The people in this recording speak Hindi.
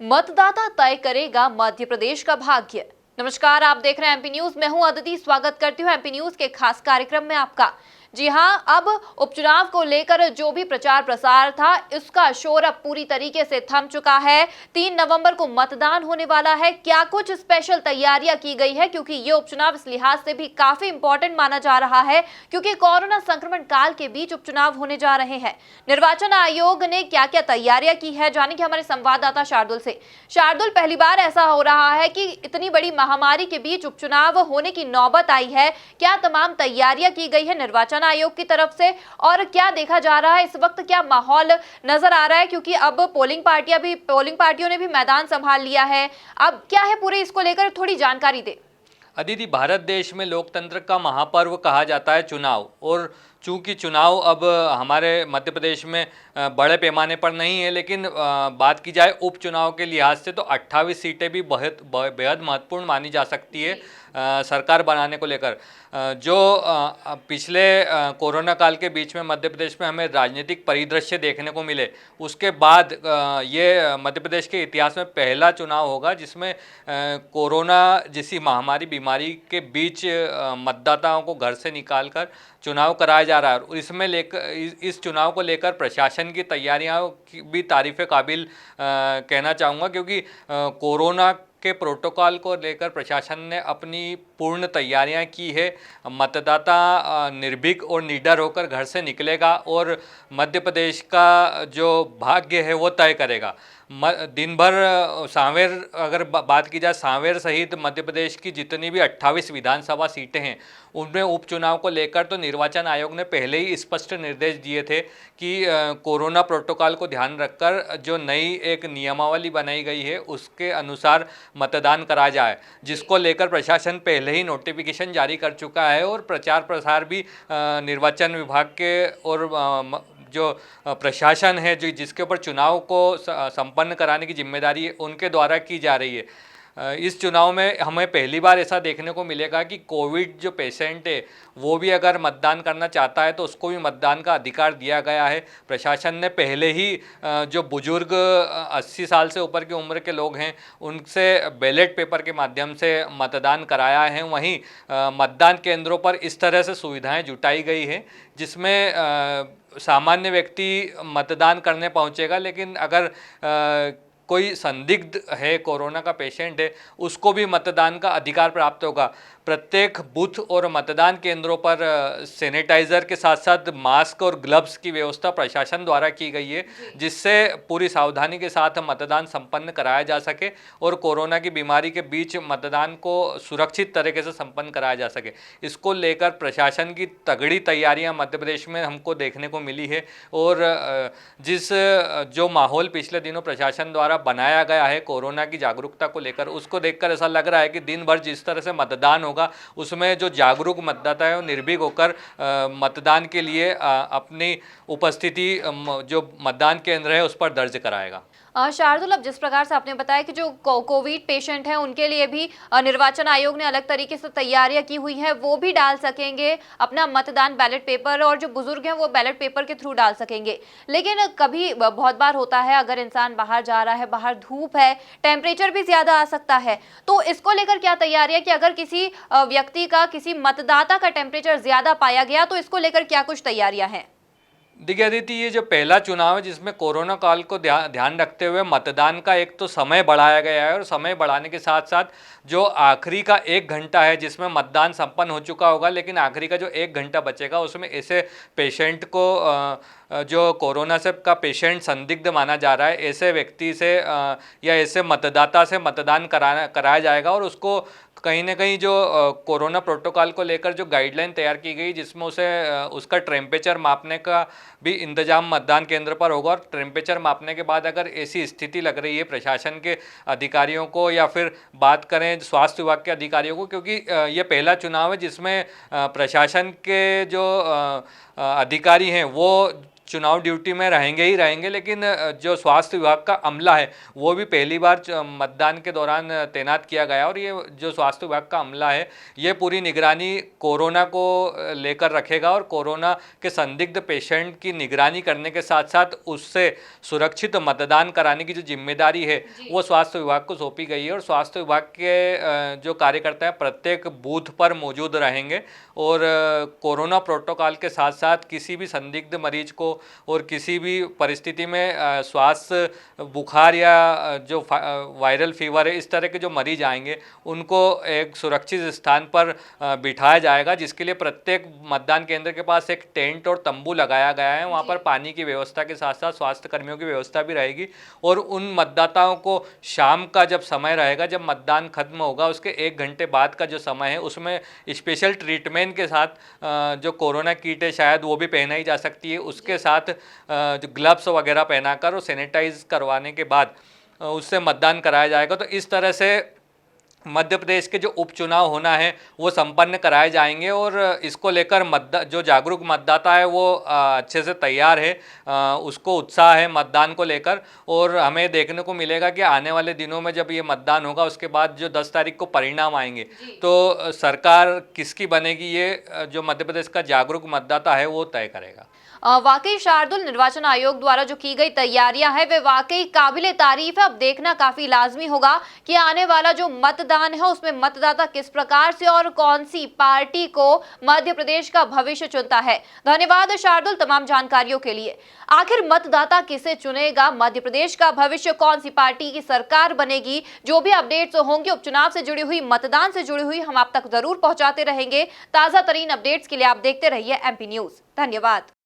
मतदाता तय करेगा मध्य प्रदेश का भाग्य। नमस्कार, आप देख रहे हैं एमपी न्यूज। मैं हूं अदिति, स्वागत करती हूं एमपी न्यूज के खास कार्यक्रम में आपका। जी हां, अब उपचुनाव को लेकर जो भी प्रचार प्रसार था, इसका शोर अब पूरी तरीके से थम चुका है। 3 नवंबर को मतदान होने वाला है। क्या कुछ स्पेशल तैयारियां की गई है, क्योंकि ये उपचुनाव इस लिहाज से भी काफी इंपॉर्टेंट माना जा रहा है, क्योंकि कोरोना संक्रमण काल के बीच उपचुनाव होने जा रहे हैं। निर्वाचन आयोग ने क्या क्या तैयारियां की है, जानेंगे हमारे संवाददाता शार्दुल से। शार्दुल, पहली बार ऐसा हो रहा है कि इतनी बड़ी महामारी के बीच उपचुनाव होने की नौबत आई है। क्या तमाम तैयारियां की गई है निर्वाचन आयोग की तरफ से, और क्या देखा जा रहा है इस वक्त, क्या माहौल नजर आ रहा है, क्योंकि अब पोलिंग पार्टियों ने भी मैदान संभाल लिया है। अब क्या है पूरे इसको लेकर, थोड़ी जानकारी दे। अदिति, भारत देश में लोकतंत्र का महापर्व कहा जाता है चुनाव, और चूंकि चुनाव अब हमारे मध्य प्रदेश में बड़े पैमाने पर नहीं है, लेकिन बात की जाए उपचुनाव के लिहाज से तो 28 सीटें भी बेहद महत्वपूर्ण मानी जा सकती है सरकार बनाने को लेकर। जो पिछले कोरोना काल के बीच में मध्य प्रदेश में हमें राजनीतिक परिदृश्य देखने को मिले, उसके बाद ये मध्य प्रदेश के इतिहास में पहला चुनाव होगा जिसमें कोरोना जैसी महामारी बीमारी के बीच मतदाताओं को घर से निकालकर चुनाव कराया जा रहा है। और इसमें इस चुनाव को लेकर प्रशासन की तैयारियां की भी तारीफ़ काबिल कहना चाहूँगा, क्योंकि कोरोना के प्रोटोकॉल को लेकर प्रशासन ने अपनी पूर्ण तैयारियां की है। मतदाता निर्भीक और निडर होकर घर से निकलेगा और मध्य प्रदेश का जो भाग्य है वो तय करेगा। दिन भर सांवेर, अगर बात की जाए सांवेर सहित मध्य प्रदेश की जितनी भी 28 विधानसभा सीटें हैं, उनमें उपचुनाव को लेकर तो निर्वाचन आयोग ने पहले ही स्पष्ट निर्देश दिए थे कि कोरोना प्रोटोकॉल को ध्यान रखकर जो नई एक नियमावली बनाई गई है उसके अनुसार मतदान कराया जाए, जिसको लेकर प्रशासन पहले ही नोटिफिकेशन जारी कर चुका है। और प्रचार प्रसार भी निर्वाचन विभाग के और जो प्रशासन है जिसके ऊपर चुनाव को संपन्न कराने की जिम्मेदारी है, उनके द्वारा की जा रही है। इस चुनाव में हमें पहली बार ऐसा देखने को मिलेगा कि कोविड जो पेशेंट है वो भी अगर मतदान करना चाहता है तो उसको भी मतदान का अधिकार दिया गया है। प्रशासन ने पहले ही जो बुजुर्ग 80 साल से ऊपर की उम्र के लोग हैं उनसे बैलेट पेपर के माध्यम से मतदान कराया है। वहीं मतदान केंद्रों पर इस तरह से सुविधाएं जुटाई गई है जिसमें सामान्य व्यक्ति मतदान करने पहुंचेगा, लेकिन अगर कोई संदिग्ध है, कोरोना का पेशेंट है, उसको भी मतदान का अधिकार प्राप्त होगा। प्रत्येक बूथ और मतदान केंद्रों पर सैनिटाइज़र के साथ साथ मास्क और ग्लव्स की व्यवस्था प्रशासन द्वारा की गई है, जिससे पूरी सावधानी के साथ मतदान संपन्न कराया जा सके और कोरोना की बीमारी के बीच मतदान को सुरक्षित तरीके से संपन्न कराया जा सके। इसको लेकर प्रशासन की तगड़ी तैयारियां मध्य प्रदेश में हमको देखने को मिली है। और जो माहौल पिछले दिनों प्रशासन द्वारा बनाया गया है कोरोना की जागरूकता को लेकर, उसको देखकर ऐसा लग रहा है कि दिन भर जिस तरह से मतदान होगा उसमें जो जागरूक मतदाता है वो निर्भीक होकर मतदान के लिए अपनी उपस्थिति जो मतदान केंद्र है उस पर दर्ज कराएगा। शार्दुल, अब जिस प्रकार से आपने बताया कि जो कोविड पेशेंट हैं उनके लिए भी निर्वाचन आयोग ने अलग तरीके से तैयारियां की हुई हैं, वो भी डाल सकेंगे अपना मतदान बैलेट पेपर, और जो बुजुर्ग हैं वो बैलेट पेपर के थ्रू डाल सकेंगे। लेकिन कभी बहुत बार होता है, अगर इंसान बाहर जा रहा है, बाहर धूप है, टेम्परेचर भी ज्यादा आ सकता है, तो इसको लेकर क्या तैयारी है कि अगर किसी व्यक्ति का, किसी मतदाता का टेम्परेचर ज्यादा पाया गया तो इसको लेकर क्या कुछ तैयारियां हैं? देखिए अदिति, ये जो पहला चुनाव है जिसमें कोरोना काल को ध्यान रखते हुए मतदान का एक तो समय बढ़ाया गया है, और समय बढ़ाने के साथ साथ जो आखिरी का 1 घंटा है जिसमें मतदान संपन्न हो चुका होगा, लेकिन आखिरी का जो 1 घंटा बचेगा उसमें ऐसे पेशेंट को जो कोरोना से का पेशेंट संदिग्ध माना जा रहा है, ऐसे व्यक्ति से या ऐसे मतदाता से मतदान कराया जाएगा। और उसको कहीं ना कहीं जो कोरोना प्रोटोकॉल को लेकर जो गाइडलाइन तैयार की गई, जिसमें उसे उसका टेम्परेचर मापने का भी इंतजाम मतदान केंद्र पर होगा। और टेम्परेचर मापने के बाद अगर ऐसी स्थिति लग रही है प्रशासन के अधिकारियों को या फिर बात करें स्वास्थ्य विभाग के अधिकारियों को, क्योंकि ये पहला चुनाव है जिसमें प्रशासन के जो अधिकारी हैं वो चुनाव ड्यूटी में रहेंगे ही रहेंगे, लेकिन जो स्वास्थ्य विभाग का अमला है वो भी पहली बार मतदान के दौरान तैनात किया गया। और ये जो स्वास्थ्य विभाग का अमला है ये पूरी निगरानी कोरोना को लेकर रखेगा और कोरोना के संदिग्ध पेशेंट की निगरानी करने के साथ साथ उससे सुरक्षित मतदान कराने की जो जिम्मेदारी है वो स्वास्थ्य विभाग को सौंपी गई है। और स्वास्थ्य विभाग के जो कार्यकर्ता हैं प्रत्येक बूथ पर मौजूद रहेंगे और कोरोना प्रोटोकॉल के साथ साथ किसी भी संदिग्ध मरीज को और किसी भी परिस्थिति में स्वास्थ्य बुखार या जो वायरल फीवर है इस तरह के जो मरीज आएंगे उनको एक सुरक्षित स्थान पर बिठाया जाएगा, जिसके लिए प्रत्येक मतदान केंद्र के पास एक टेंट और तंबू लगाया गया है। वहाँ पर पानी की व्यवस्था के साथ साथ स्वास्थ्य कर्मियों की व्यवस्था भी रहेगी और उन मतदाताओं को शाम का जब समय रहेगा, जब मतदान खत्म होगा उसके 1 घंटे बाद का जो समय है उसमें स्पेशल ट्रीटमेंट के साथ जो कोरोना किट है शायद वो भी पहनाई जा सकती है, उसके साथ जो ग्लव्स वगैरह पहनाकर और सैनिटाइज करवाने के बाद उससे मतदान कराया जाएगा। तो इस तरह से मध्य प्रदेश के जो उपचुनाव होना है वो संपन्न कराए जाएंगे और इसको लेकर जो जागरूक मतदाता है वो अच्छे से तैयार है, उसको उत्साह है मतदान को लेकर। और हमें देखने को मिलेगा कि आने वाले दिनों में जब ये मतदान होगा उसके बाद जो 10 तारीख को परिणाम आएंगे तो सरकार किसकी बनेगी ये जो मध्य प्रदेश का जागरूक मतदाता है वो तय करेगा। वाकई शार्दुल, निर्वाचन आयोग द्वारा जो की गई तैयारियां है वे वाकई काबिले तारीफ है। अब देखना काफी लाजमी होगा कि आने वाला जो मतदान है उसमें मतदाता किस प्रकार से और कौन सी पार्टी को मध्य प्रदेश का भविष्य चुनता है। धन्यवाद शार्दुल तमाम जानकारियों के लिए। आखिर मतदाता किसे चुनेगा, मध्य प्रदेश का भविष्य कौन सी पार्टी की सरकार बनेगी, जो भी अपडेट्स होंगे उपचुनाव से जुड़ी हुई, मतदान से जुड़ी हुई, हम आप तक जरूर पहुंचाते रहेंगे। ताजा तरीन अपडेट्स के लिए आप देखते रहिए MP न्यूज। धन्यवाद।